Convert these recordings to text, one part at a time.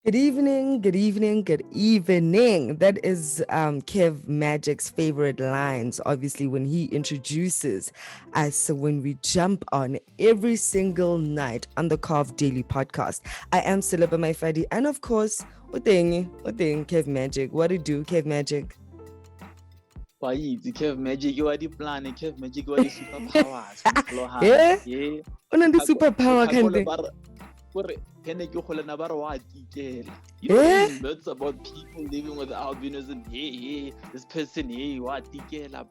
Good evening, good evening, good evening. That is Kev Magic's favorite lines, obviously, when he introduces us when we jump on every single night on the Carve Daily Podcast. I am Selepe Maifadi, and of course, what thing, Kev Magic. What do you do, Kev Magic? Why the Kev Magic you are the plan, Kev Magic you are the superpowers. Yeah? Yeah. Una the superpower kind of. You know these myths about people living with albinism. Yeah, this person, hey, what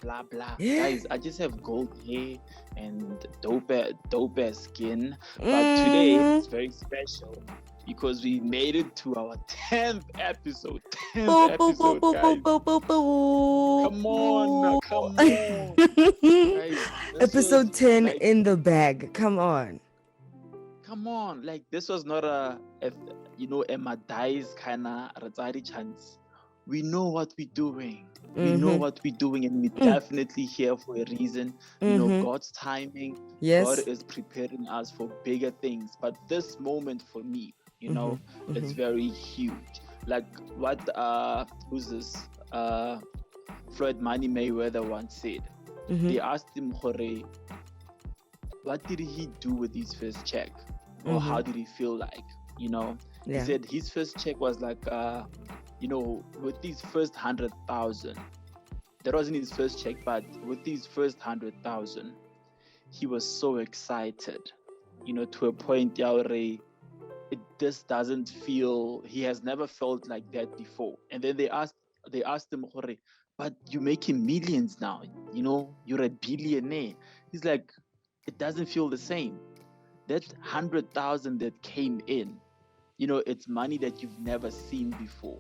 blah blah. Guys, I just have gold hair and dope ass skin. But today it's very special because we made it to our 10th episode. 10th episode, guys. Come on. Guys, Episode 10 in the bag. Come on. Like this was not a Madai's kind of Razari chance. We know what we're doing. We know what we're doing, and we're definitely here for a reason. You know, God's timing. Yes. God is preparing us for bigger things. But this moment for me, it's very huge. Like what who's this? Floyd Money Mayweather once said. They asked him, Jorge, what did he do with his first check? Or how did he feel like? He said his first check was like, with his first 100,000. That wasn't his first check, but with his first 100,000, he was so excited, to a point where it just doesn't feel, he has never felt like that before. And then they asked him, but you're making millions now, you're a billionaire. He's like, it doesn't feel the same. That 100,000 that came in, it's money that you've never seen before.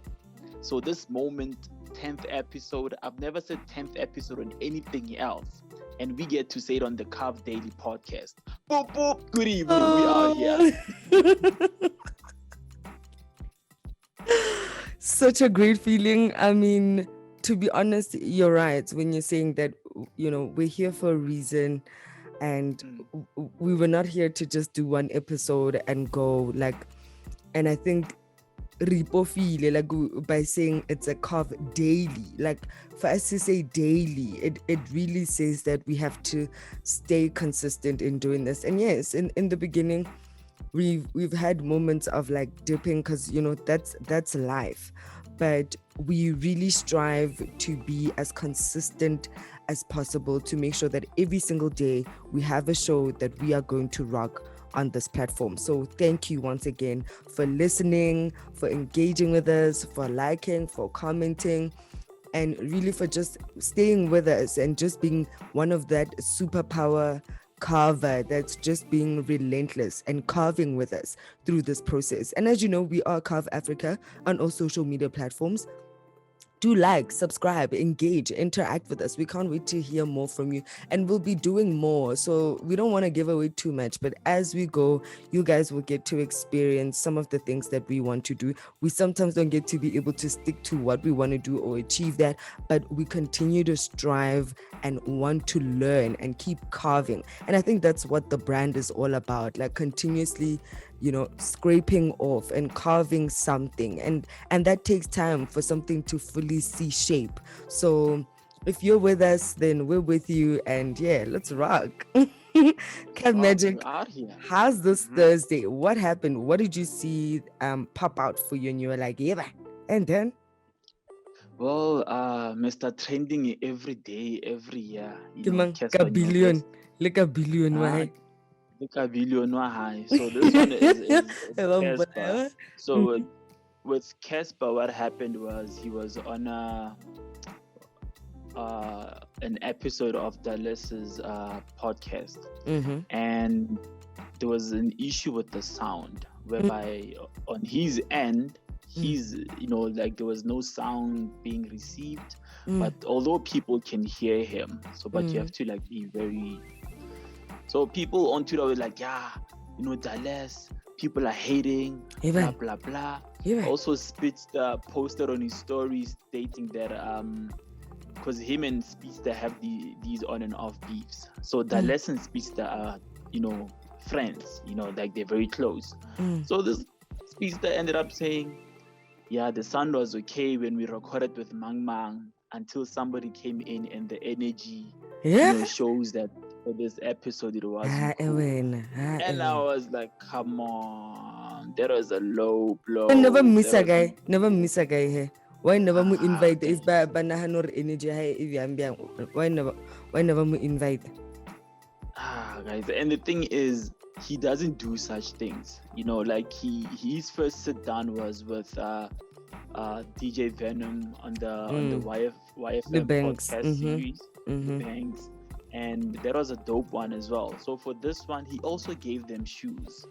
So this moment, 10th episode, I've never said 10th episode on anything else. And we get to say it on the Carve Daily Podcast. Boop, boop, good evening, we are here. Such a great feeling. I mean, to be honest, you're right when you're saying that, we're here for a reason. And we were not here to just do one episode and go and I think ripofile by saying it's a Carve Daily, for us to say daily, it really says that we have to stay consistent in doing this. And yes, in the beginning we've had moments of dipping because that's life, but we really strive to be as consistent as possible to make sure that every single day we have a show that we are going to rock on this platform. So thank you once again for listening, for engaging with us, for liking, for commenting, and really for just staying with us and just being one of that superpower carver that's just being relentless and carving with us through this process. And as you know, we are Carve Africa on all social media platforms. Do subscribe, engage, interact with us. We can't wait to hear more from you, and we'll be doing more. So we don't want to give away too much, but as we go, you guys will get to experience some of the things that we want to do. We sometimes don't get to be able to stick to what we want to do or achieve that, but we continue to strive and want to learn and keep carving. And I think that's what the brand is all about, continuously scraping off and carving something, and that takes time for something to fully see shape. So if you're with us, then we're with you, and yeah, let's rock. Kev Magic, how's this Thursday? What happened? What did you see pop out for you and you were like, yeah, and then? Well, Mr. Trending every day, every year. Like a billion, why? Like a billion high. So this one is Cassper. So with Cassper, what happened was he was on an episode of Julius's podcast, and there was an issue with the sound, whereby on his end, there was no sound being received, but although people can hear him, but you have to be very. So people on Twitter were like, Julius, people are hating, blah blah blah. Also, Spitster posted on his story stating that because him and Spitster have these on and off beefs. So Julius and Spitster are friends, they're very close. So this Speedster ended up saying, yeah, the sound was okay when we recorded with Mang Mang until somebody came in and the energy, shows that for this episode it wasn't cool. And I was like, come on, that was a low blow. Never miss a guy here. Why never mu invite if ba nahanor energy hai why never mu invite? Guys, and the thing is, he doesn't do such things. Like his first sit down was with DJ Venom on the YFM podcast series, The Banks, and that was a dope one as well. So for this one, he also gave them shoes.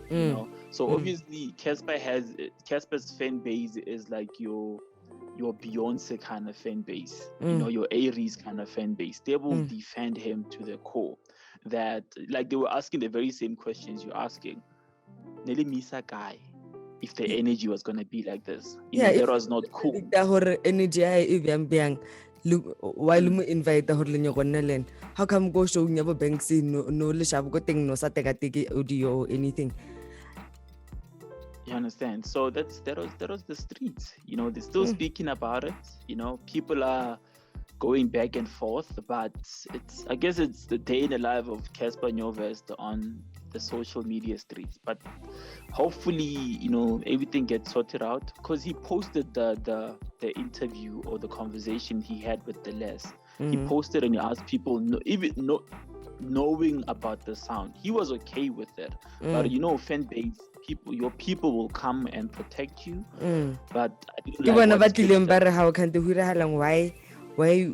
So obviously Casper's fan base is like your Beyonce kind of fan base, your Aries kind of fan base. They will defend him to the core. That, like, they were asking the very same questions you're asking. Nelly Misa guy, if the energy was gonna be like this, that was not cool. The energy why lu invite the horle how come go show never banks no le shab go ting no sa teka audio or anything. You understand? So that was the streets. They're still speaking about it. People are going back and forth, but I guess it's the day in the life of Cassper Nyovest on the social media streets. But hopefully, everything gets sorted out, because he posted the interview or the conversation he had with the Les. He posted and he asked people, knowing about the sound, he was okay with it. But fan base, your people will come and protect you. But I didn't like how can the why you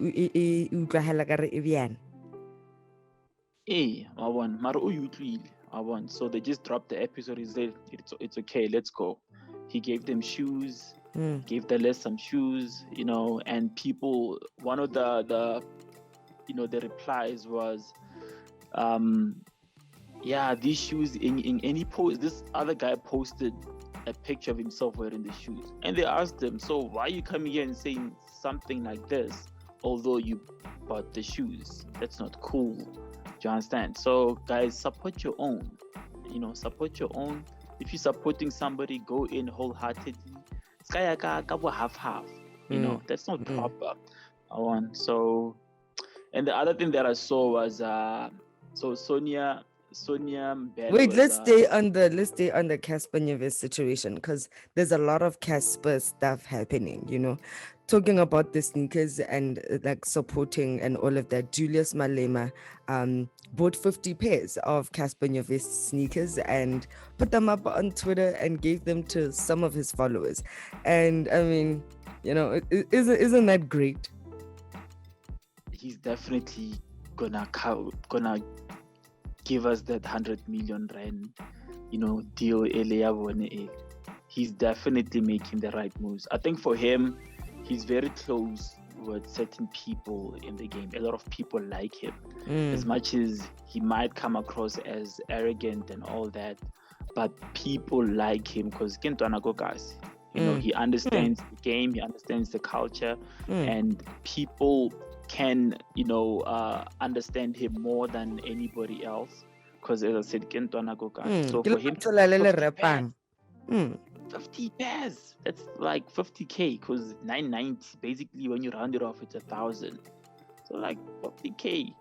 so they just dropped the episode. He said it's okay, let's go. He gave them shoes, gave the Les some shoes, and people, one of the replies was, these shoes in any post. This other guy posted a picture of himself wearing the shoes, and they asked him, so why are you coming here and saying something like this although you bought the shoes? That's not cool. Do you understand? So guys, support your own. Support your own. If you're supporting somebody, go in wholeheartedly. Half. That's not proper. So, and the other thing that I saw was Sonia wait, let's stay on the Cassper Nyovest situation, because there's a lot of Cassper stuff happening, talking about the sneakers and like supporting and all of that. Julius Malema bought 50 pairs of Cassper Nyovest sneakers and put them up on Twitter and gave them to some of his followers. And I mean, isn't that great? He's definitely gonna give us that 100 million rand, deal. He's definitely making the right moves. I think for him, he's very close with certain people in the game. A lot of people like him. As much as he might come across as arrogant and all that, but people like him because he understands the game, he understands the culture, and people can understand him more than anybody else, because as I said, so for him, 50 pairs, that's like 50k, because 990 basically, when you round it off, it's 1,000, so like 50k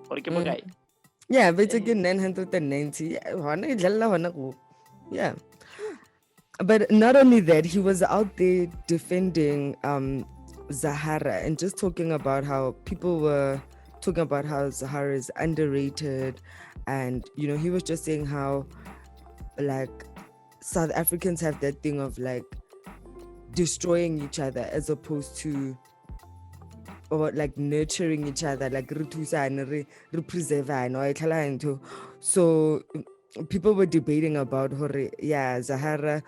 for a guy. Yeah, but again 990. Yeah, but not only that, he was out there defending Zahara and just talking about how people were talking about how Zahara is underrated, and he was just saying how like South Africans have that thing of like destroying each other as opposed to like nurturing each other, like re preserve. So people were debating about her. Yeah, Zahara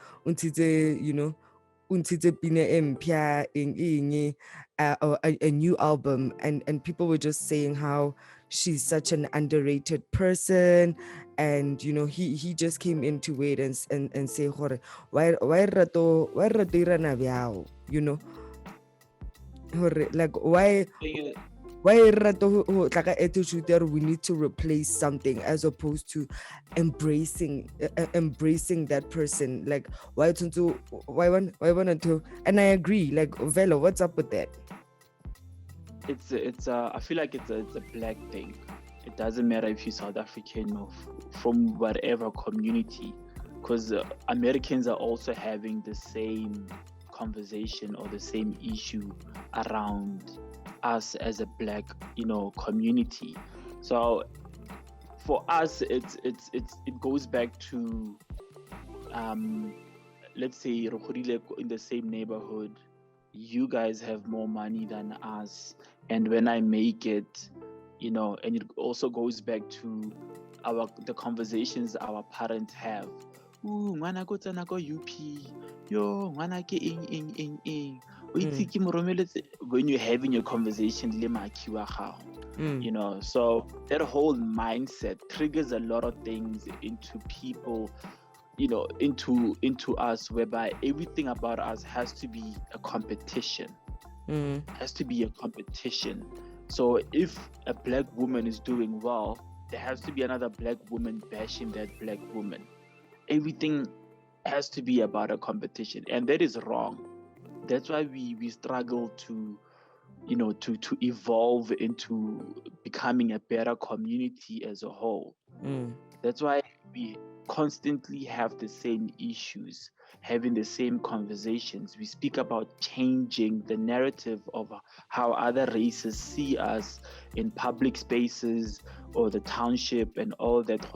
untite pine empia a new album, and people were just saying how she's such an underrated person, and he just came in to wait and say why rato irana byao, like why why like attitude that we need to replace something as opposed to embracing that person? Like why want to, and I agree, like Velo, what's up with that? I feel like it's a black thing. It doesn't matter if you're South African or from whatever community, because Americans are also having the same conversation or the same issue around us as a black, community. So for us, it goes back to, let's say in the same neighborhood, you guys have more money than us, and when I make it, and it also goes back to the conversations our parents have. Ooh, ngwana go tsena go UP. Yo, ngwana ke ing. When you're having your conversation, so that whole mindset triggers a lot of things into people, into us, whereby everything about us has to be a competition. Has to be a competition. So if a black woman is doing well, there has to be another black woman bashing that black woman. Everything has to be about a competition, and that is wrong. That's why we struggle to evolve into becoming a better community as a whole. That's why we constantly have the same issues, having the same conversations. We speak about changing the narrative of how other races see us in public spaces or the township and all that.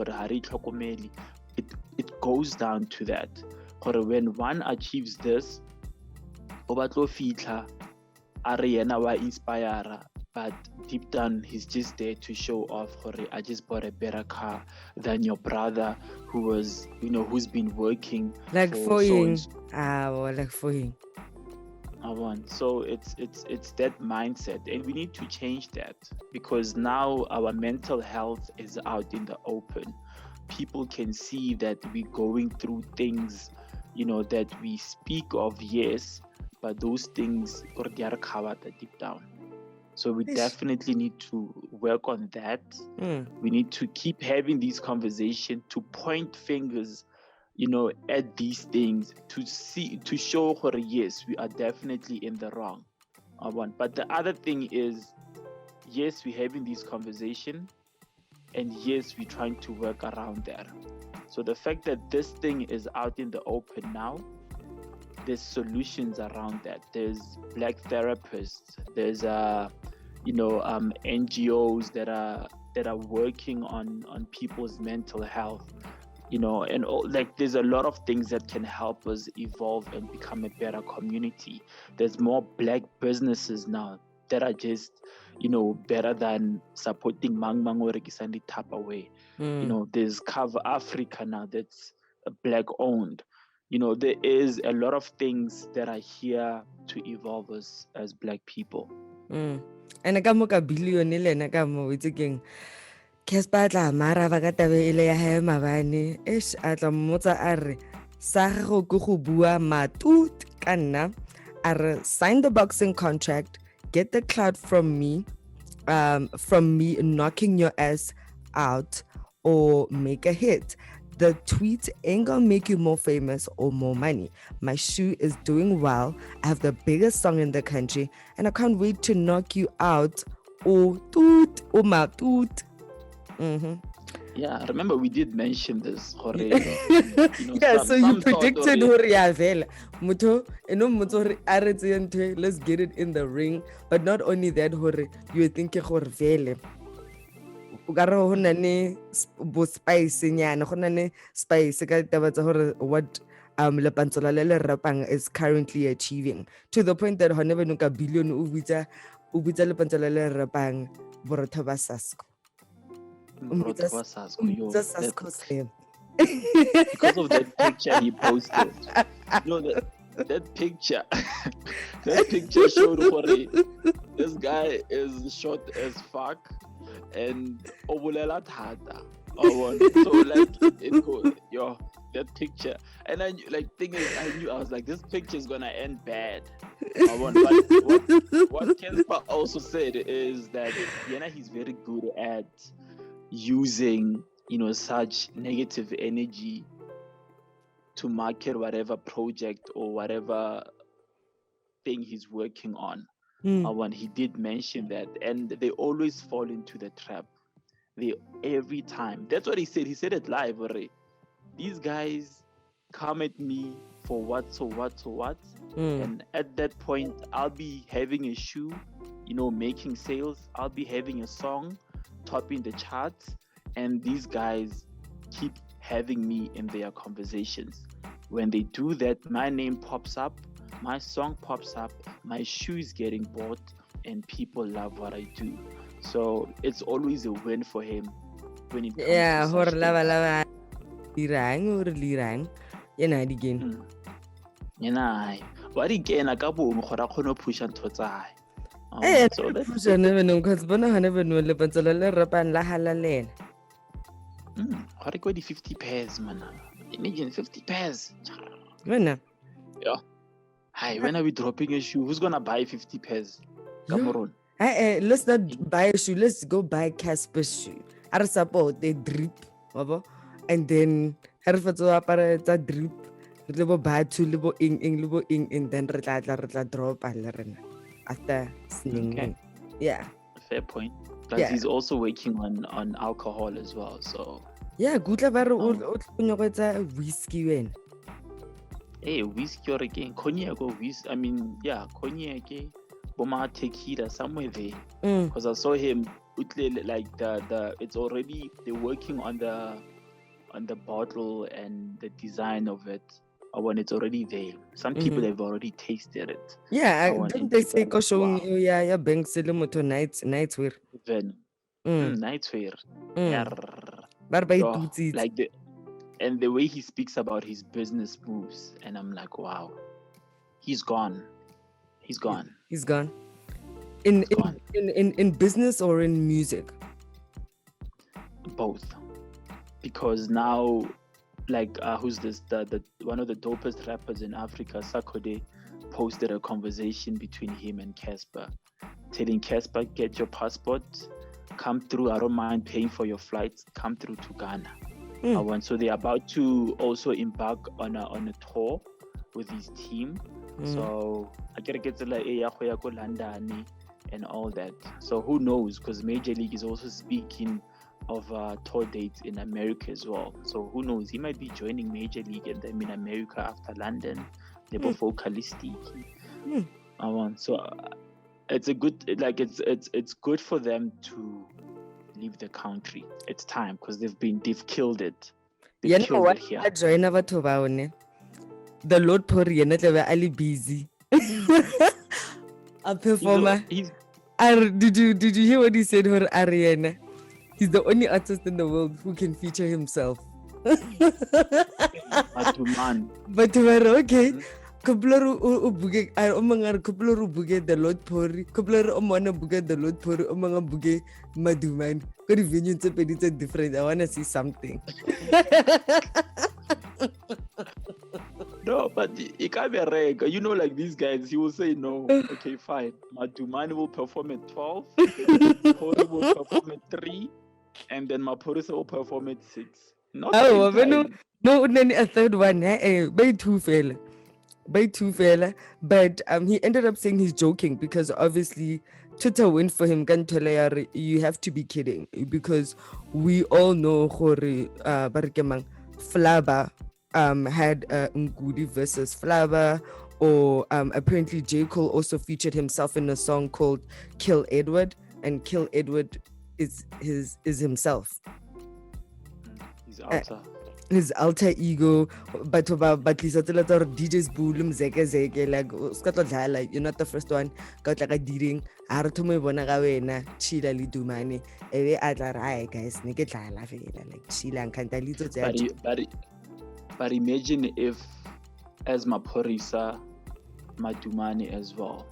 It goes down to that. When one achieves this, inspire, but deep down he's just there to show off. I just bought a better car than your brother who's been working like for him. So it's that mindset, and we need to change that, because now our mental health is out in the open. People can see that we're going through things, that we speak of, yes, but those things are covered deep down. So we definitely need to work on that. We need to keep having these conversations, to point fingers, at these things, to show her, yes, we are definitely in the wrong. But the other thing is, yes, we're having these conversations, and yes, we're trying to work around that. So the fact that this thing is out in the open now, there's solutions around that. There's black therapists. There's NGOs that are working on people's mental health. And all, like, there's a lot of things that can help us evolve and become a better community. There's more black businesses now that are just better than supporting Mang or Rekisandi Tapaway. There's Carve Africa now that's black owned. There is a lot of things that are here to evolve us as black people. And I got a billion and I got more again. Cassper Mara Vagatabe ya hae mabane ish atla motsa are sa go go bua matut kana are sign the boxing contract, get the clout from me knocking your ass out, or make a hit. The tweet ain't gonna make you more famous or more money. My shoe is doing well. I have the biggest song in the country, and I can't wait to knock you out. Oh toot, oh ma toot. Yeah, remember we did mention this. Yeah, so you predicted Horiavela. Muto, let's get it in the ring. But not only that, you were thinking Horvele. Ugaro honane bo spice nyana, honane spice ka taba tsa hore what Lepantshola le rapang is currently achieving, to the point that whenever no ka billion ubitsa Lepantshola le rapang borotho ba Sasko. Because of that picture he posted. That picture showed this guy is short as fuck and obulela thata. So like it go, yo, that picture, and I like thing is I was like, this picture is gonna end bad. But what Cassper also said is that he's very good at using such negative energy to market whatever project or whatever thing he's working on. When he did mention that, and they always fall into the trap. They every time. That's what he said. He said it live already. These guys come at me for what, and at that point I'll be having a shoe, making sales. I'll be having a song topping the charts, and these guys keep having me in their conversations. When they do that, my name pops up, my song pops up, my shoe is getting bought, and people love what I do. So it's always a win for him when it comes to such things. Lirang or lirang. Again. What again? I got boom. Khora khono push and totsai. So that's never know because Bona never know le patsala le rapan la halalela. Khora go di 50 pairs, man. Imagine 50 pairs. Mana. Yeah. Hi, when are we dropping a shoe? Who's gonna buy 50 pairs? Come on. Hey, let's not buy a shoe. Let's go buy Cassper's shoe. I support the drip, and then Herfatso apparatus drip, little bad to little ing, and then retla drop after singing. Okay. Yeah. Fair point. But he's also working on alcohol as well. So yeah, good la whiskey when. Hey, whiskey or again, cognac or whiskey. I mean, yeah, cognac, Boma tequila somewhere there. Because I saw him like the it's already they're working on the bottle and the design of it. When it's already there, some people have already tasted it. Yeah, don't they say showing you yeah bank moto nights wear. Then nights wear. Like the way he speaks about his business moves, and I'm like, wow, he's gone. He's gone. In business or in music? Both. Because now, like who's this? The one of the dopest rappers in Africa, Sakode, posted a conversation between him and Cassper, telling Cassper, get your passport, come through. I don't mind paying for your flights. Come through to Ghana. So they're about to also embark on a tour with his team. So I gotta get to like London and all that. So who knows? Because Major League is also speaking of tour dates in America as well. So who knows? He might be joining Major League and then in America after London. They're both vocalistic. So it's a good it's good for them to leave the country. It's time because they've killed it. They've killed it here. The Lord Pori and Ali busy. A performer. Did you hear what he said for Ariana? He's the only artist in the world who can feature himself. But okay. Kuploru buge ay omangar kuploru buge the Lord Pori kuploru omana buge the Lord Pori omanga buge maduman could venue to be different. I want to see something. No, but it can't be a reg. Like these guys, he will say no. Okay, fine. Madumani will perform at 12. Pori will perform at 3, and then Maporisa will perform at 6. Not no, a third one. By two fella. But he ended up saying he's joking because obviously Twitter went for him. You have to be kidding because we all know Barikemang Flaba had Ngudi versus Flaba, or apparently J. Cole also featured himself in a song called Kill Edward, and Kill Edward is himself. His alter ego, but DJ's boolum zeke like you're not the first one. Got like a dealing. Artume bonagawena chila lidumani. Ewe atlarai guys. Nike like chila and cantalito. But imagine if as Maporisa, Madumani as well,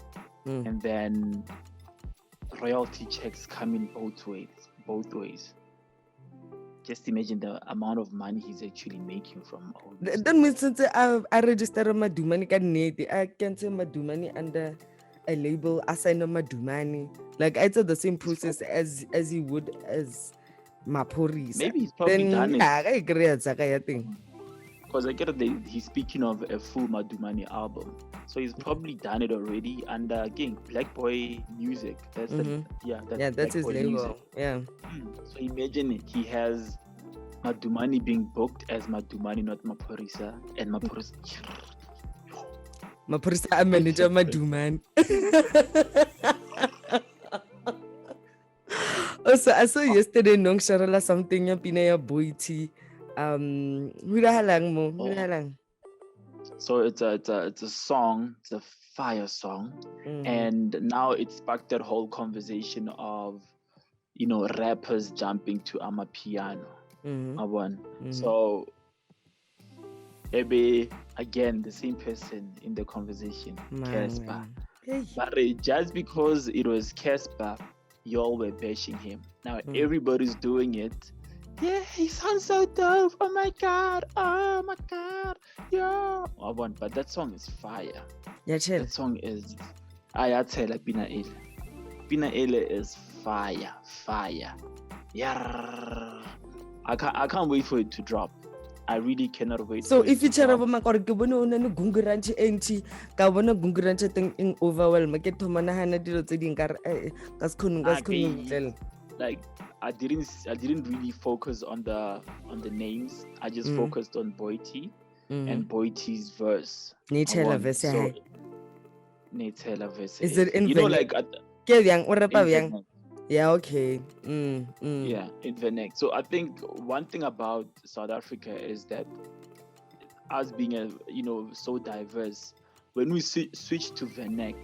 and then royalty checks come in both ways. just imagine the amount of money he's actually making from all this. That means since I register Madumani ka nnete, I can say Madumani under a label, assign Madumani. Like I said, the same process as you would as Maporisa. Maybe he's probably done it. I agree with Zahara thing. Because I get that he's speaking of a full Madumani album, so he's probably done it already. And again, Black Boy Music. That's that's his label. Music. Yeah. So imagine it. He has Madumani being booked as Madumani, not Maporisa, and Maporisa. Maporisa, I manager Madumani. Also, I saw yesterday Nong Sharala something ya Pinaya Boiti. So it's a song, it's a fire song, and now it sparked that whole conversation of, rappers jumping to amapiano. So maybe again the same person in the conversation, Cassper. But just because it was Cassper, y'all were bashing him. Now everybody's doing it. Yeah, he sounds so dope. Oh my god. Yeah. But that song is fire. Yeah, chill. That song is Ayatela Pina Ele. Pina Ele is fire. Yeah. I can't wait for it to drop. I really cannot wait. So if you tell about my gunguranchi enti, kabona gunguranchi thing in overwhelm, get to manahana dilo tedin kar like I didn't really focus on the names. I just focused on Boiti and Boiti's verse. Nitela verse. Is it in yeah, okay. Yeah, in Venek. So I think one thing about South Africa is that us being so diverse, when we switch to Venek,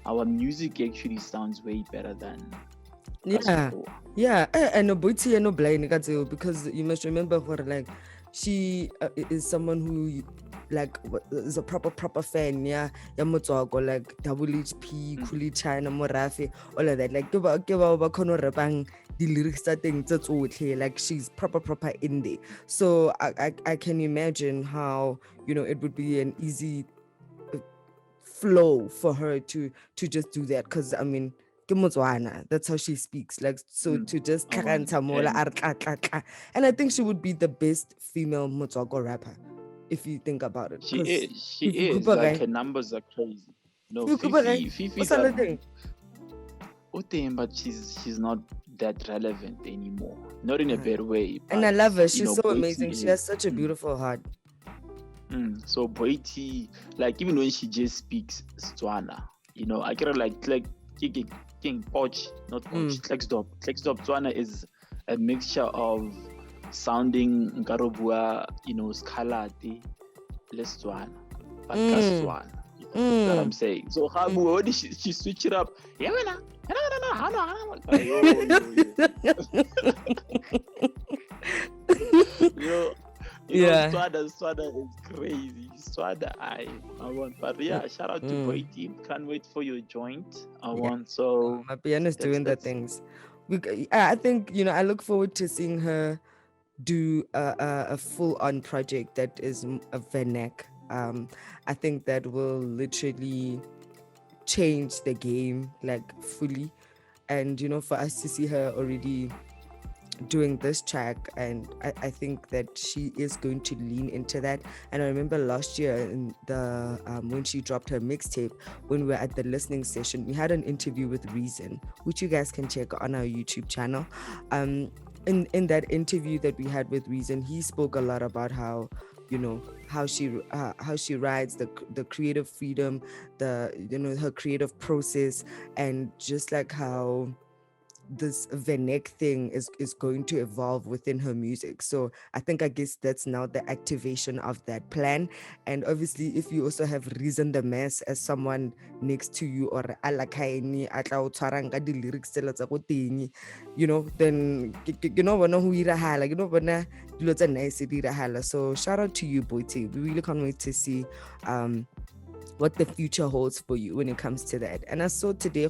our music actually sounds way better than Yeah, and Boiti no blind because you must remember like she is someone who like is a proper fan, yeah Motswako, like WHP, Kuli China, Morafe, all of that. Like give kono repang the lyrics that thing like she's proper in there. So I can imagine how it would be an easy flow for her to just do that, because I mean that's how she speaks, like so to just and I think she would be the best female Motswako rapper if you think about it. She is like her numbers are crazy. Fifi's but she's not that relevant anymore, not in a bad way, but, and I love her. She's so amazing. She has such a beautiful heart. So Boiti, like even when she just speaks Setswana, I get her like King Poch, not Poch, Klexdop. Setswana is a mixture of sounding Nkarobua, Skalati, Lestswana, but Setswana. That's what I'm saying. So how would she switch it up? Yeah, Swada is crazy. Swada I want, but shout out to Boiti. Can't wait for your joint. So my pianist doing the things. I think I look forward to seeing her do a full-on project that is a Venek. I think that will literally change the game like fully, and for us to see her already doing this track, and I think that she is going to lean into that. And I remember last year in the when she dropped her mixtape, when we were at the listening session, we had an interview with Reason, which you guys can check on our YouTube channel. In that interview that we had with Reason, he spoke a lot about how how she rides the creative freedom, her creative process, and just like how this Venek thing is going to evolve within her music. So I guess that's now the activation of that plan. And obviously if you also have Reason the Mess as someone next to you, or alakaini atla utshwarang ka di lyrics tsela tsa go teng, then bona ho irahala, bona dilo tsa nice di irahala. So shout out to you, Boiti. We really can't wait to see what the future holds for you when it comes to that. And I saw today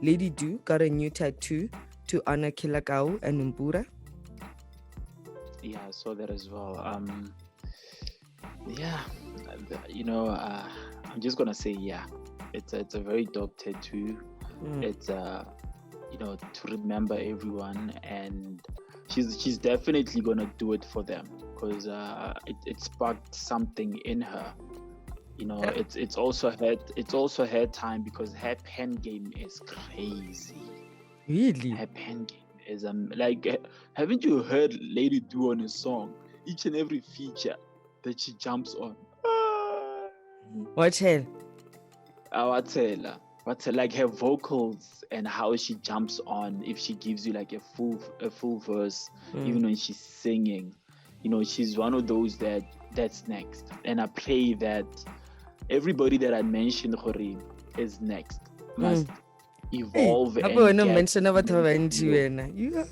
Lady Do got a new tattoo to honor Katlego and Mbura. Yeah, I saw that as well. Yeah, I'm just gonna say yeah. It's a very dope tattoo. It's to remember everyone, and she's definitely gonna do it for them because it sparked something in her. It's also her time because her pen game is crazy. Really? Her pen game is haven't you heard Lady Do on a song? Each and every feature that she jumps on. Watch her. What's her, like her vocals and how she jumps on if she gives you like a full verse, even when she's singing. She's one of those that's next. And I pray that everybody that I mentioned, Hori, is next. Must evolve Hey, and get mention about her and mentioned. you. Yeah.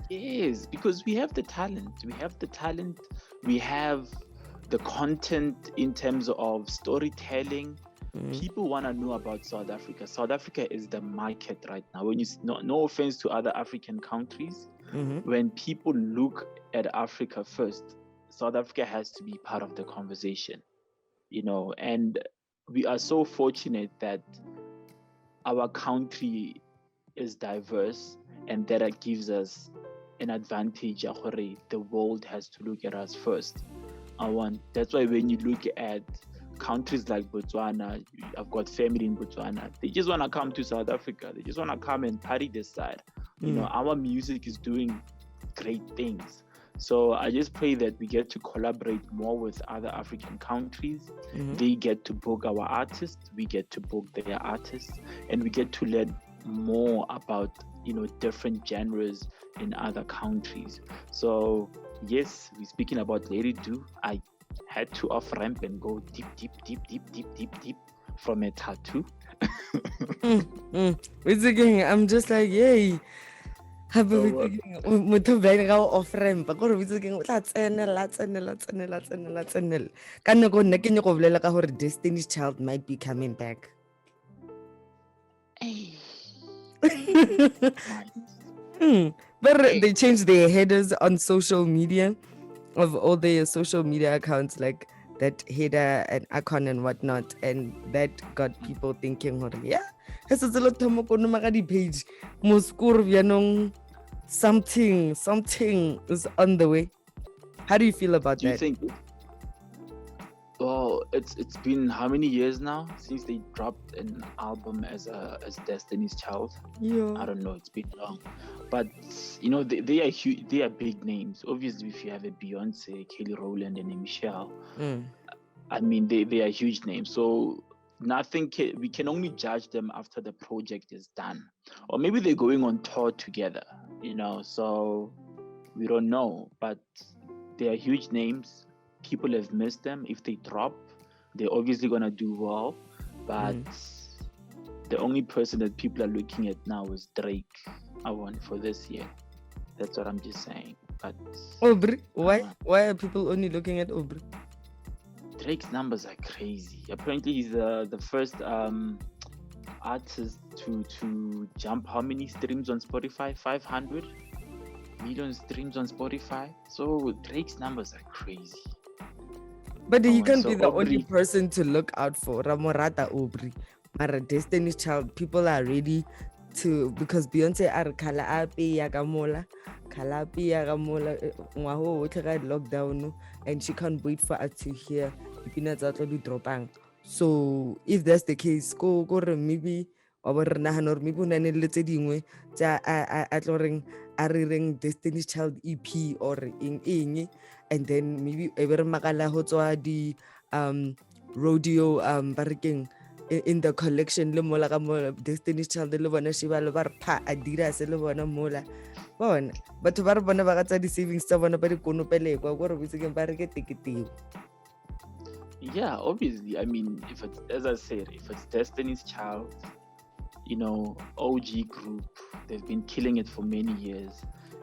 Yes, because we have the talent. We have the content in terms of storytelling. People want to know about South Africa. South Africa is the market right now. When no offense to other African countries, when people look at Africa first, South Africa has to be part of the conversation. And we are so fortunate that our country is diverse, and that gives us an advantage. The world has to look at us first. That's why when you look at countries like Botswana, I've got family in Botswana, they just want to come to South Africa. They just want to come and party this side. Our music is doing great things. So I just pray that we get to collaborate more with other African countries. They get to book our artists, we get to book their artists, and we get to learn more about different genres in other countries. So yes, we're speaking about Lady Do. I had to off ramp and go deep from a tattoo. It's again, I'm just like, yay. Happy motho ba ga off ramp gore o itse keng o tla tsenela ka nako nna ke go bolela ka gore Destiny's Child might be coming back. But they changed their headers on social media of all their social media accounts, like that header and icon and whatnot, and that got people thinking, yeah, page something is on the way. How do you feel about Do you that? think? Well, it's been how many years now since they dropped an album as Destiny's Child? Yeah. I don't know. It's been long, but they are huge. They are big names. Obviously, if you have a Beyonce, Kelly Rowland, and a Michelle, I mean they are huge names. So we can only judge them after the project is done, or maybe they're going on tour together. So we don't know, but they are huge names. People have missed them. If they drop, they're obviously gonna do well. But the only person that people are looking at now is Drake. I want for this year. That's what I'm just saying. But Aubrey, why are people only looking at Aubrey? Drake's numbers are crazy. Apparently, he's the first artist to jump how many streams on Spotify? 500 million streams on Spotify. So Drake's numbers are crazy. But he can't be the only person to look out for. Ramorata Aubrey, Mara Destiny's Child. People are ready to, because Beyonce are kala api yagamola lockdown, and she can't wait for us to hear Peanuts out of dropang. So if that's the case, go maybe or maybe unane le tse dingwe tsa a tloreng a rireng Destiny's Child EP or ing, and then maybe ever makala ho tswa di rodeo barekeng in the collection le mola ka mo Destiny's Child le bona shiba le bar pa adira se le bona mola bona batho ba re bona ba ga tsa di savings tsa bona ba di konopele kwa go re bitseng ba reke tikete. Yeah, obviously. I mean, as I said, if it's Destiny's Child, OG group, they've been killing it for many years.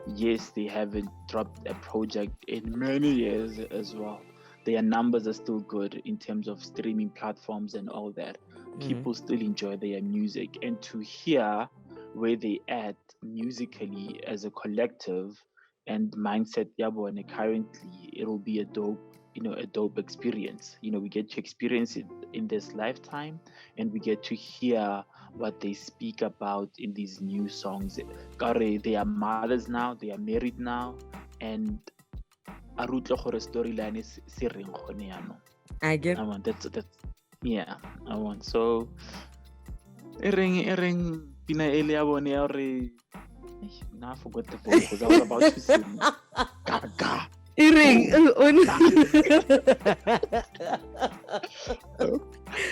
Yes, they haven't dropped a project in many years as well. Their numbers are still good in terms of streaming platforms and all that. People still enjoy their music, and to hear where they at musically as a collective and mindset yabone. Currently it will be a dope experience. We get to experience it in this lifetime, and we get to hear what they speak about in these new songs. They are mothers now, they are married now, and a storyline is sirring. I get. That's yeah. So ering pina elia bone ya re. Now I forgot the voice because I was about to sing. Gaga. Ring.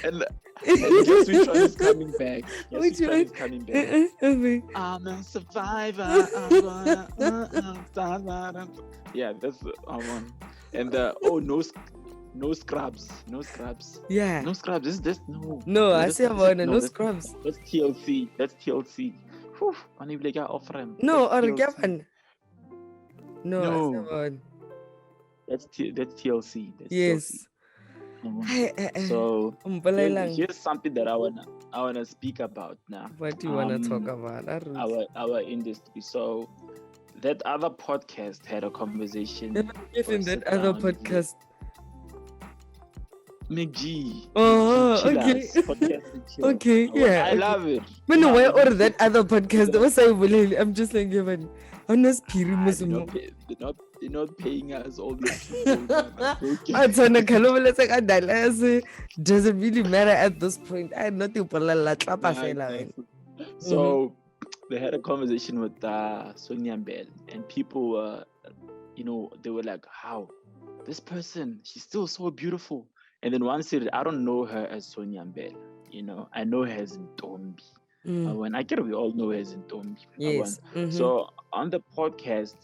And guess which one is coming back? Which one is coming back? I'm a survivor. Yeah, that's the one. And no scrubs. Yeah. No scrubs. This no. No, I say about no that's- scrubs. That's TLC. Whew, offer him. No, or TLC. Gavin. No, I say No. about. That's TLC. That's Yes. TLC. So here's something that I wanna speak about now. What do you wanna talk about? Our industry. So that other podcast had a conversation. If in that other podcast. McG. Oh, okay. Okay, yeah. I love it. But no, why or that other podcast? What's I will? I'm just like giving. Honest, They're not paying us all this. Doesn't really matter at this point. I'm not So they had a conversation with Sonia Bell, and people were, they were like, how? This person, she's still so beautiful. And then one said, I don't know her as Sonia Bell. I know her as Ntombi. When I get, we all know her as Ntombi. Yes. So on the podcast,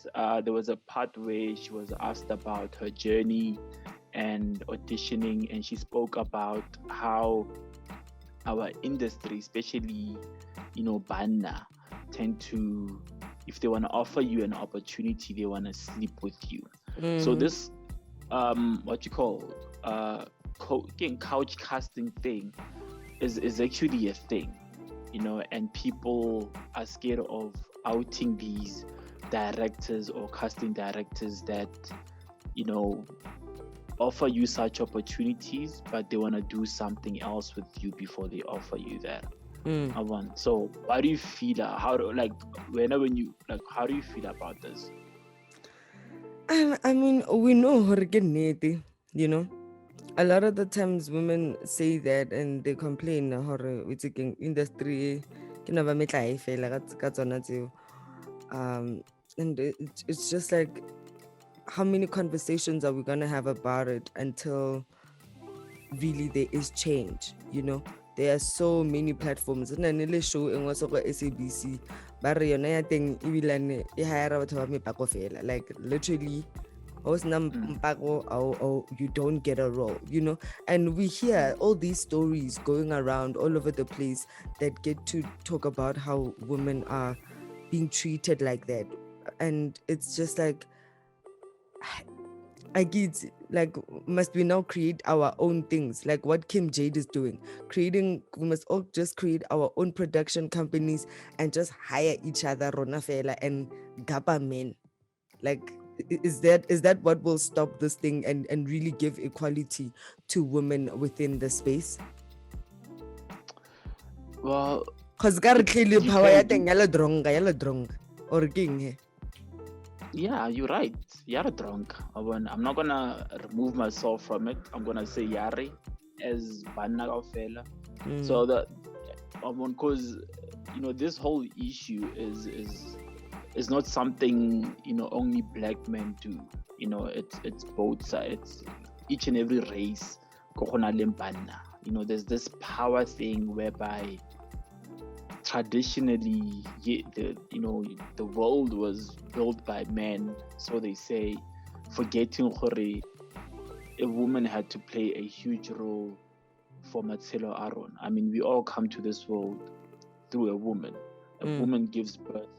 there was a part where she was asked about her journey and auditioning, and she spoke about how our industry, especially, Banna, tend to, if they want to offer you an opportunity, they want to sleep with you. So this, what you call, couch casting thing is actually a thing, and people are scared of outing these directors or casting directors that, offer you such opportunities, but they want to do something else with you before they offer you that. So why do you feel how do you feel about this? I mean, we know a lot of the times women say that and they complain it's a industry and it's just like, how many conversations are we gonna have about it until really there is change? There are so many platforms. And I show in what's SABC, but like literally, you don't get a role, and we hear all these stories going around all over the place that get to talk about how women are being treated like that. And it's just like, I get like, must we now create our own things like what Kim Jade is doing, we must all just create our own production companies and just hire each other, Rona Fela and Gaba men. Like, is that what will stop this thing and really give equality to women within the space? Well, because power or king. Yeah, you're right. You're drunk. I'm not gonna remove myself from it. I'm gonna say Yari as Banna fella. So that because this whole issue is not something only black men do. It's both sides. Each and every race. There's this power thing whereby traditionally, the world was built by men, so they say, forgetting a woman had to play a huge role for Matshelo Aron. I mean, we all come to this world through a woman. A woman gives birth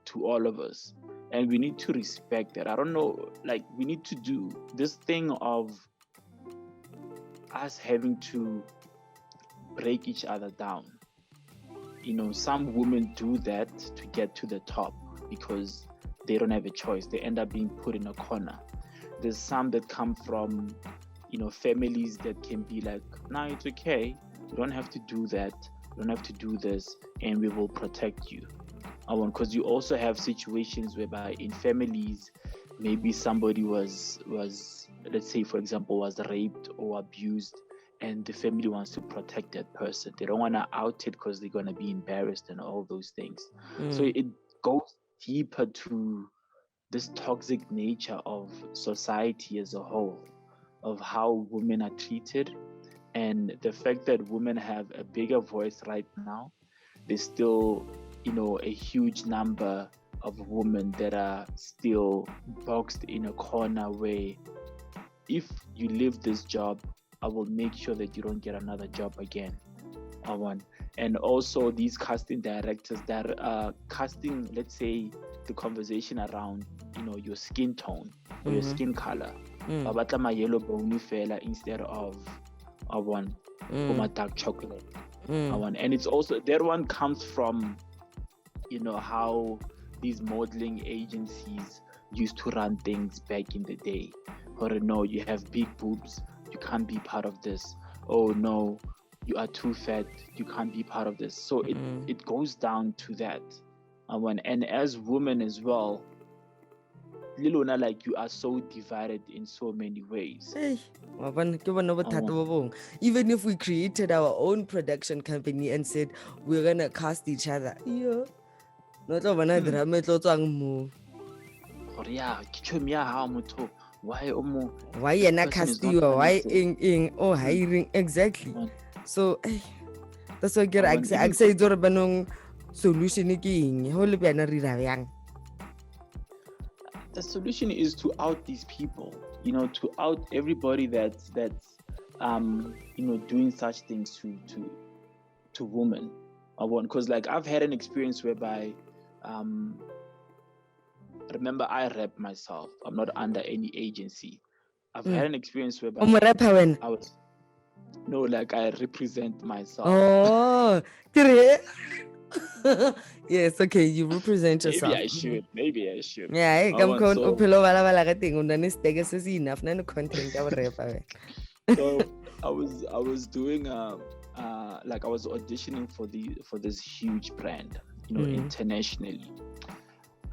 to all of us, and we need to respect that. I don't know, like, we need to do this thing of us having to break each other down. Some women do that to get to the top because they don't have a choice. They end up being put in a corner. There's some that come from, families that can be like, nah, it's okay. You don't have to do that. You don't have to do this, and we will protect you. Because you also have situations whereby in families, maybe somebody was, let's say, for example, was raped or abused, and the family wants to protect that person. They don't want to out it because they're going to be embarrassed and all those things. So it goes deeper to this toxic nature of society as a whole, of how women are treated, and the fact that women have a bigger voice right now. There's still, a huge number of women that are still boxed in a corner where if you leave this job, I will make sure that you don't get another job again. And also these casting directors that are casting, let's say, the conversation around, your skin tone or your skin color. Babatla ma yellow bone fella instead of dark chocolate. And it's also, that one comes from, how these modeling agencies used to run things back in the day. Or no, you have big boobs, you can't be part of this. Oh no, you are too fat, you can't be part of this. So it goes down to that. And as women as well, Lilona, like, you are so divided in so many ways. Even if we created our own production company and said we're gonna cast each other, why cast you? Why hiring exactly? So that's why I say solution the solution is to out these people, to out everybody that's doing such things to women. Because like I've had an experience whereby remember, I rap myself. I'm not under any agency. I've had an experience whereby I represent myself. Oh, yes, okay, you represent yourself. Maybe I should. Yeah, come on. So I was doing I was auditioning for this huge brand, internationally.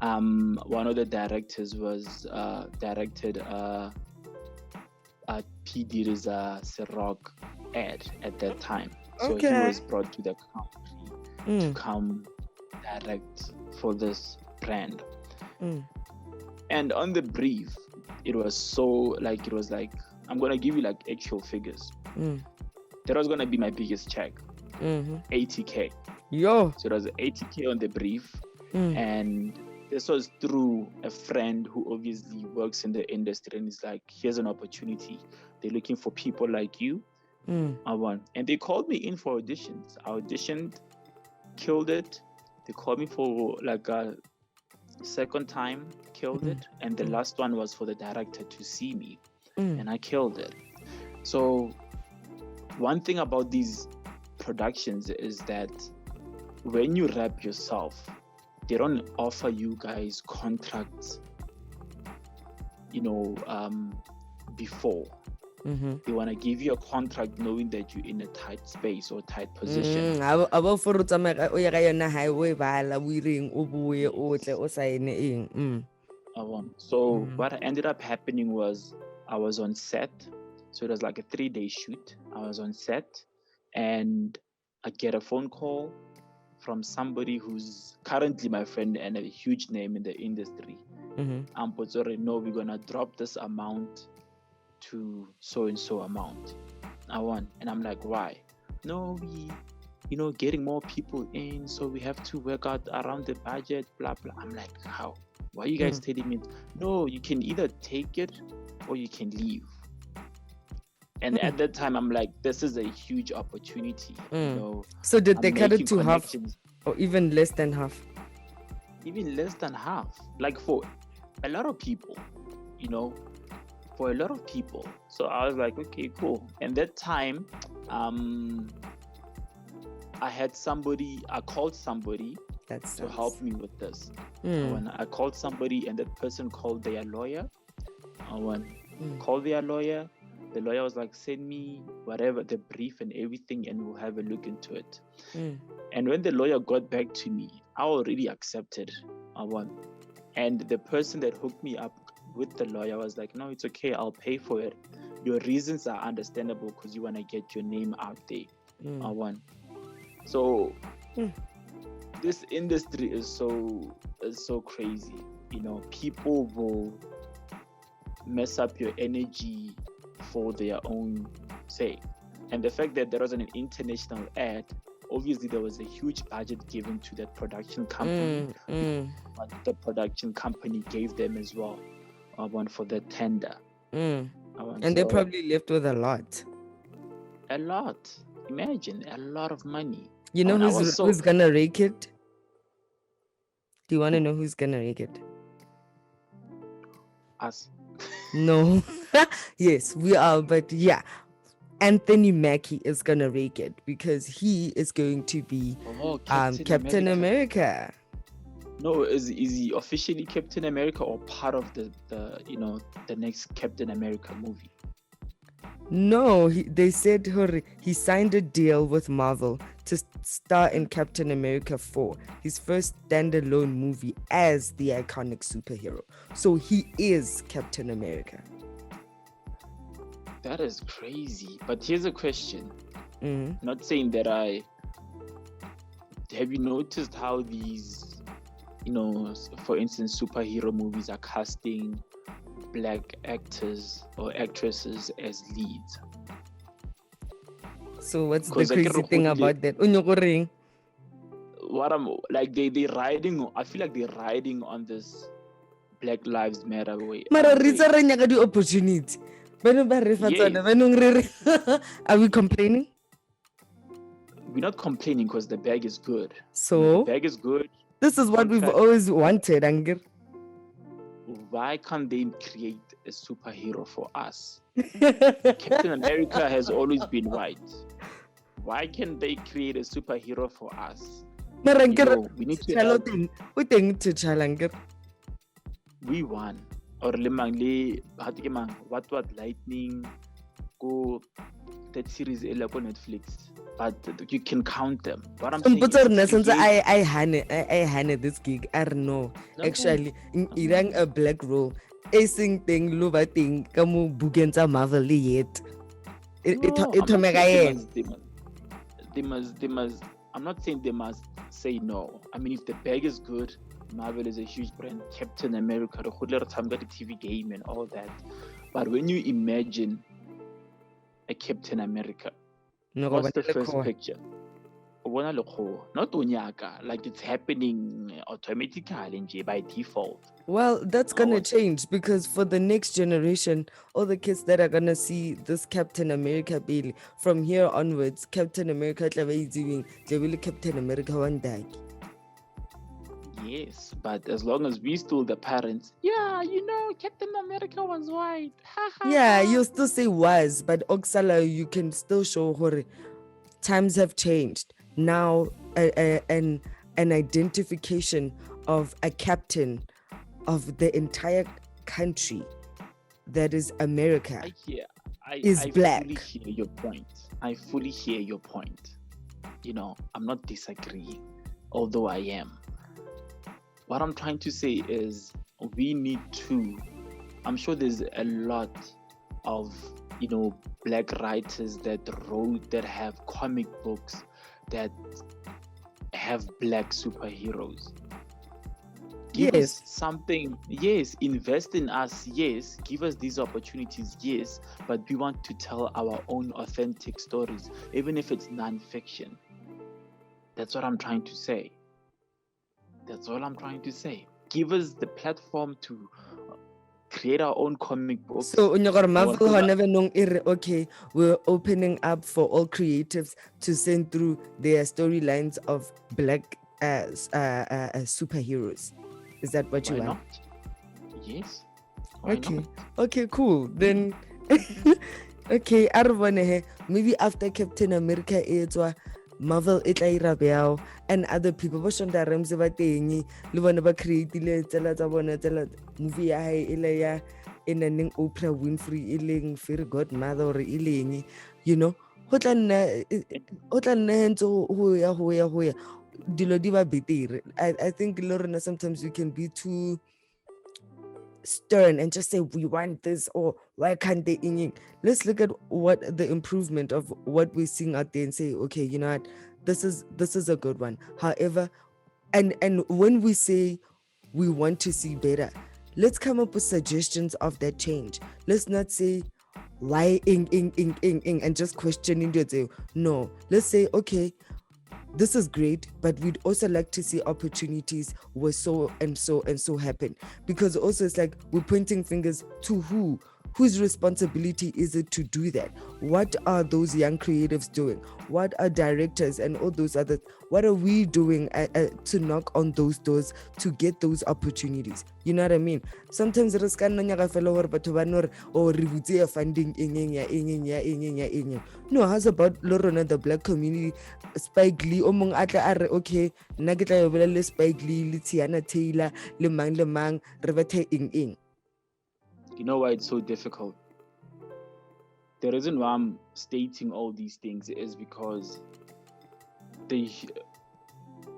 One of the directors was directed P. Diddy's Ciroc ad at that time. So he was brought to the country to come direct for this brand. And on the brief, it was I'm gonna give you like actual figures. That was gonna be my biggest check. 80K. Yo. So it was 80K on the brief. And this was through a friend who obviously works in the industry, and he's like, here's an opportunity. They're looking for people like you. And they called me in for auditions. I auditioned, killed it. They called me for like a second time, killed it. And the last one was for the director to see me. And I killed it. So one thing about these productions is that when you rap yourself, they don't offer you guys contracts, before. They want to give you a contract knowing that you're in a tight space or tight position. So what ended up happening was I was on set. So it was like a 3-day shoot. I was on set and I get a phone call from somebody who's currently my friend and a huge name in the industry. No, we're gonna drop this amount to so and so amount. And I'm like, why? No, we getting more people in, so we have to work out around the budget, blah blah. I'm like, how? Why are you guys telling me? No, you can either take it or you can leave. And at that time, I'm like, this is a huge opportunity. So did they cut it to half or even less than half? Even less than half. Like for a lot of people, for a lot of people. So I was like, okay, cool. And that time, I called somebody to help me with this. Mm. When I called somebody and that person called their lawyer, called their lawyer, the lawyer was like, send me whatever, the brief and everything, and we'll have a look into it. And when the lawyer got back to me, I already accepted. And the person that hooked me up with the lawyer was like, no, it's okay, I'll pay for it. Your reasons are understandable because you want to get your name out there. So this industry is so crazy. You know, people will mess up your energy for their own sake. And the fact that there was an international ad, obviously there was a huge budget given to that production company. But the production company gave them as well one for the tender. And they probably left with a lot. A lot. Imagine, a lot of money. You know who's gonna rake it? Do you want to know who's gonna rake it? Us. No. Yes, we are, but yeah. Anthony Mackie is gonna rake it because he is going to be Captain America. No, is he officially Captain America or part of the next Captain America movie? No, they said he signed a deal with Marvel to star in Captain America 4, his first standalone movie as the iconic superhero. So he is Captain America. That is crazy. But here's a question. Not saying that have you noticed how these, for instance, superhero movies are casting black actors or actresses as leads? So what's the crazy thing about that? What I'm like, they riding. I feel like they're riding on this Black Lives Matter way. Mara the opportunity. Are we complaining? We're not complaining because the bag is good. So the bag is good. This is what we've always wanted, Angir. Why can't they create a superhero for us? Captain America has always been white. Why can't they create a superhero for us? We need to we won. Or what lightning go that series on Netflix. But you can count them. What I'm saying is I had this gig. I don't know. Actually, in rang a black role. Acing thing, lova thing, kamu bugenza Marvel yet. They must. I'm not saying they must say no. I mean, if the bag is good, Marvel is a huge brand. Captain America, the TV game and all that. But when you imagine a Captain America, what's the first picture? Not unyaka, like it's happening automatically by default. Well, that's gonna change because for the next generation, all the kids that are gonna see this Captain America bill from here onwards, Captain America they will Captain America one day. Yes, but as long as we still the parents, Captain America was white. Yeah, you still say was, but Oksala, you can still show her times have changed. Now, an identification of a captain of the entire country that is America is black. I fully hear your point. I'm not disagreeing, although I am. What I'm trying to say is we need to, I'm sure there's a lot of, black writers that have comic books that have black superheroes. Give us something, invest in us, give us these opportunities, but we want to tell our own authentic stories, even if it's non-fiction. That's what I'm trying to say. That's all I'm trying to say. Give us the platform to create our own comic books. So, Marvel never known, okay, we're opening up for all creatives to send through their storylines of black superheroes. Is that what you want? Not? Yes. Why not? Okay, cool. Then, okay, maybe after Captain America, Marvel e tla ira bjao, and other people ba Shonda Rhimes ba teng le bona ba createile tsela tsa bona tsela movie ya hae ile ya enaneng Oprah Winfrey e leng Fairy Godmother or e leng, you know, ho tla nna hentse ho ya dilo di ba betere. I think Lorena, sometimes we can be too stern and just say we want this or why can't they in. Let's look at what the improvement of what we're seeing out there and say, okay, you know what, this is a good one. However, and when we say we want to see better, let's come up with suggestions of that change. Let's not say why and just questioning it. No, let's say, okay, this is great, but we'd also like to see opportunities where so and so and so happen. Because also it's like we're pointing fingers to who? Whose responsibility is it to do that? What are those young creatives doing? What are directors and all those others? What are we doing to knock on those doors to get those opportunities? You know what I mean? Sometimes it is kind of funding. No, how's about Lorona, the black community? Spike Lee, okay, Nagita le Spike Lee, Tiana Taylor, le mang, Revete ing. You know why it's so difficult? The reason why I'm stating all these things is because the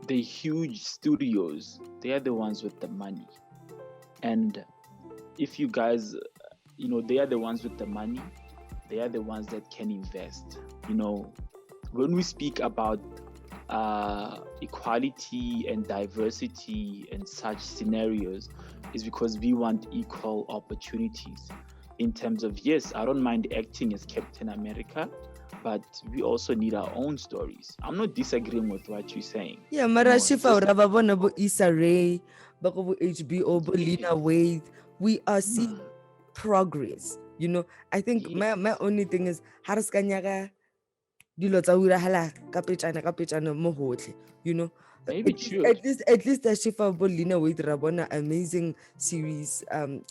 huge studios, they are the ones with the money. And if you guys, you know, they are the ones with the money, they are the ones that can invest. You know, when we speak about equality and diversity and such scenarios, is because we want equal opportunities in terms of, yes, I don't mind acting as Captain America, but we also need our own stories. I'm not disagreeing with what you're saying. Yeah, Mara Shifa Rababona bo Issa Rae, Bako HBO, bo Lena Waithe. We are seeing progress. You know, I think my only thing is Haraskanyaga dilo tsa hala kapetana mo hotle, you know. Maybe at least the Shifa Bolina with Rabona amazing series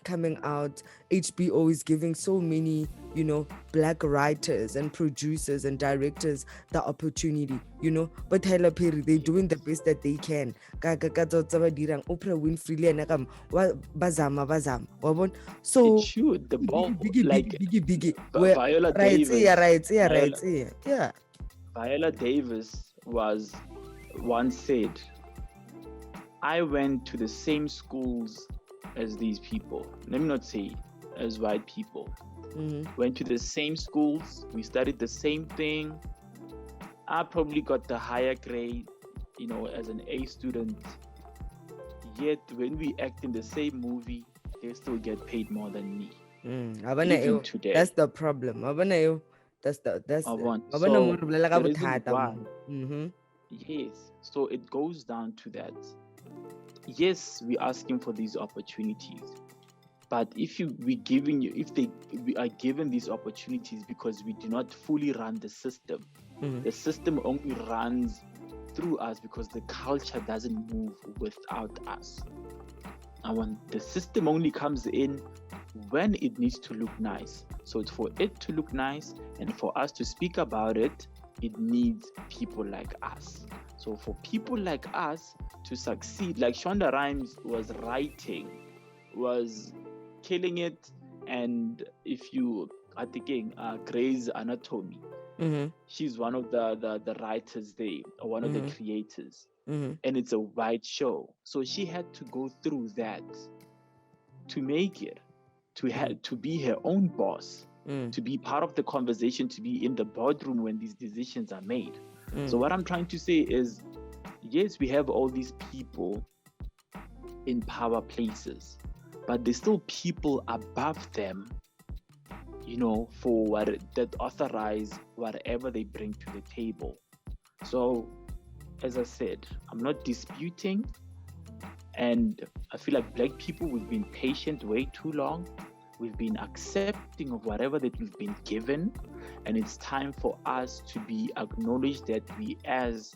coming out. HBO is giving so many, you know, black writers and producers and directors the opportunity, you know. But Tyler Perry, they're doing the best that they can. Oprah Winfrey bazama wabon. So it should the ball biggie Viola Davis. Yeah. Viola Davis was once said, I went to the same schools as these people. Let me not say as white people. Went to the same schools. We studied the same thing. I probably got the higher grade, you know, as an A student. Yet when we act in the same movie, they still get paid more than me. Even today. That's the problem. That's so yes, so it goes down to that. Yes, we're asking for these opportunities, but if we are given these opportunities because we do not fully run the system, the system only runs through us because the culture doesn't move without us. And when the system only comes in when it needs to look nice. So for it to look nice and for us to speak about it, it needs people like us. So for people like us to succeed, like Shonda Rhimes was writing, was killing it. And if you are thinking Grey's Anatomy, she's one of the writers there, or one of the creators. And it's a white show. So she had to go through that to make it, to be her own boss, to be part of the conversation, to be in the boardroom when these decisions are made. So what I'm trying to say is, yes, we have all these people in power places, but there's still people above them, you know, for that authorize whatever they bring to the table. So, as I said, I'm not disputing, and I feel like black people, we've been patient way too long. We've been accepting of whatever that we've been given, and it's time for us to be acknowledged that we as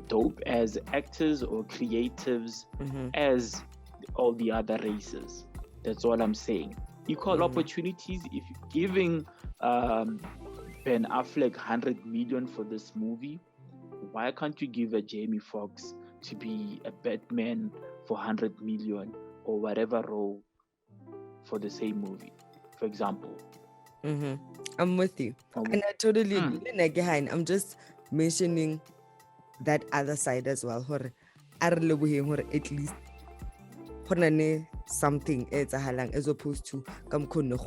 dope as actors or creatives as all the other races. That's all I'm saying. Equal opportunities. If you're giving Ben Affleck 100 million for this movie, Why can't you give a Jamie Foxx to be a Batman for 100 million or whatever role for the same movie, for example? I'm with you. And I totally agree. Again, I'm just mentioning that other side as well. At least something as opposed to come feeling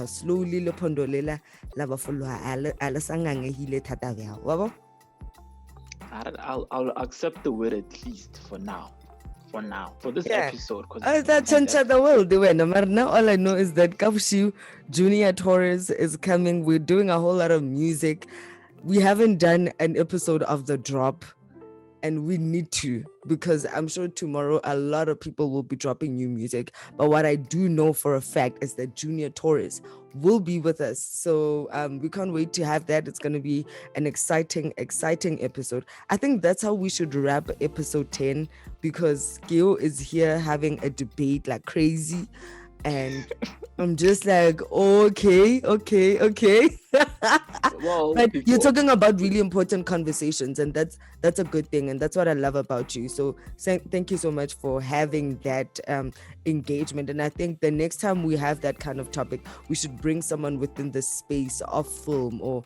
slowly le phondo lela la ba foloha ala sangangehile thata bjao wa bo. I'll accept the word at least for now. For this episode. That change the world. Now all I know is that Kapshu Junior Torres is coming. We're doing a whole lot of music. We haven't done an episode of The Drop, and we need to, because I'm sure tomorrow a lot of people will be dropping new music. But what I do know for a fact is that Junior Torres will be with us. So we can't wait to have that. It's going to be an exciting episode. I think that's how we should wrap episode 10, because Keo is here having a debate like crazy. And I'm just like, okay. Well, but you're talking about really important conversations, and that's a good thing, and that's what I love about you. So thank you so much for having that engagement. And I think the next time we have that kind of topic, we should bring someone within the space of film, or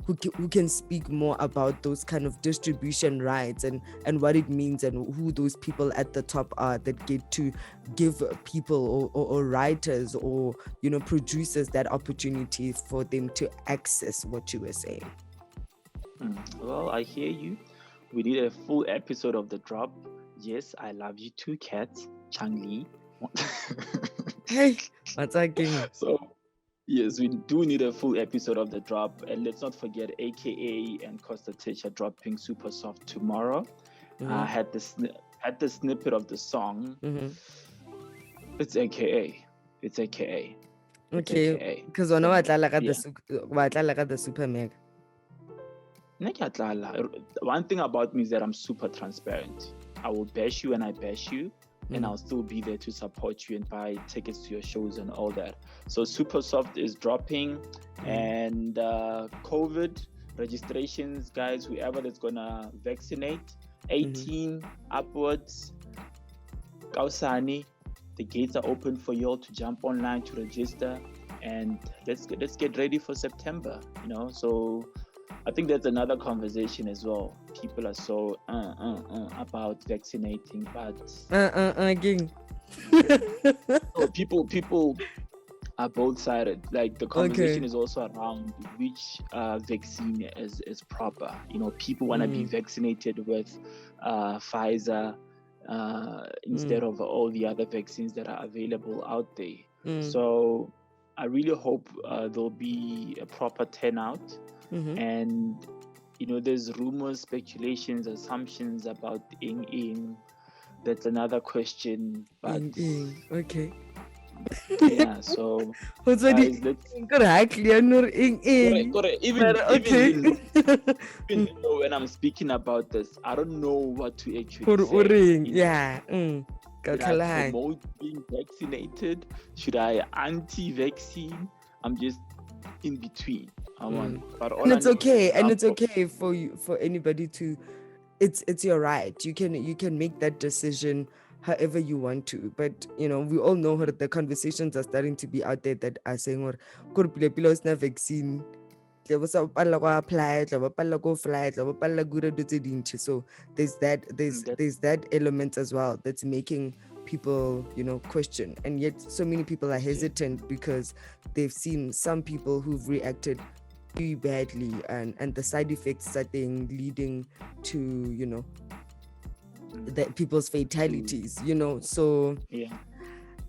who can speak more about those kind of distribution rights and what it means, and who those people at the top are that get to give people or writers or producers that opportunity for them to access what you were saying. Well, I hear you. We need a full episode of The Drop. Yes, I love you too, Kat. Changli. Hey, what's talking? So yes, we do need a full episode of The Drop. And let's not forget AKA and Costa Teacher dropping Super Soft tomorrow. I had the snippet of the song. It's AKA. Okay, because when I the super mega. One thing about me is that I'm super transparent. I will bash you when I bash you, and I'll still be there to support you and buy tickets to your shows and all that. So Super Soft is dropping, and COVID registrations, guys, whoever that's gonna vaccinate, 18 upwards, Kausani, the gates are open for you all to jump online to register, and let's get ready for September. So I think that's another conversation as well. People are so about vaccinating, but again. So people are both sided. Like the conversation is also around which vaccine is proper. People want to be vaccinated with Pfizer instead of all the other vaccines that are available out there. So I really hope there'll be a proper turnout. And there's rumors, speculations, assumptions about Ing. That's another question. But okay. Yeah, so what's guys, even when I'm speaking about this, I don't know what to actually say. Should I promote being vaccinated? Should I anti-vaccine? I'm just in between. And it's okay, for anybody to. It's your right. You can make that decision however you want to, but we all know that the conversations are starting to be out there that are saying vaccine. So there's that element as well that's making people question, and yet so many people are hesitant because they've seen some people who've reacted very badly, and the side effects that they're leading to that people's fatalities, so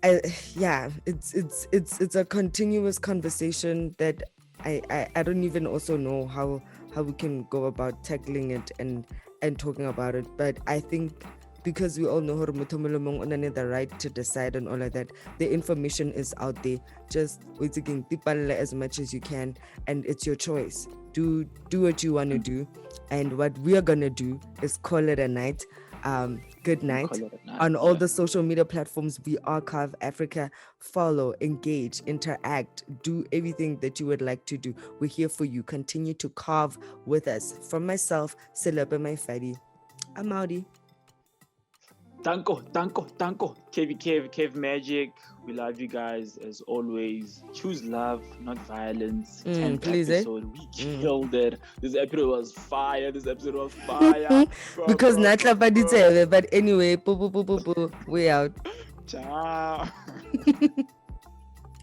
it's a continuous conversation that I don't even also know how we can go about tackling it and talking about it. But I think because we all know the right to decide and all of that, the information is out there. Just waiting as much as you can, and it's your choice. Do what you want to do, and what we are gonna do is call it a night. Good night. Call it a night. On all the social media platforms, we are Carve Africa. Follow, engage, interact, do everything that you would like to do. We're here for you. Continue to carve with us. From myself, Selepe Maifadi. I'm outie. Danko. Kev Magic. We love you guys as always. Choose love, not violence. 10th please, episode. We killed it. This episode was fire. Because Natla Baditeve, but anyway, we out. Ciao.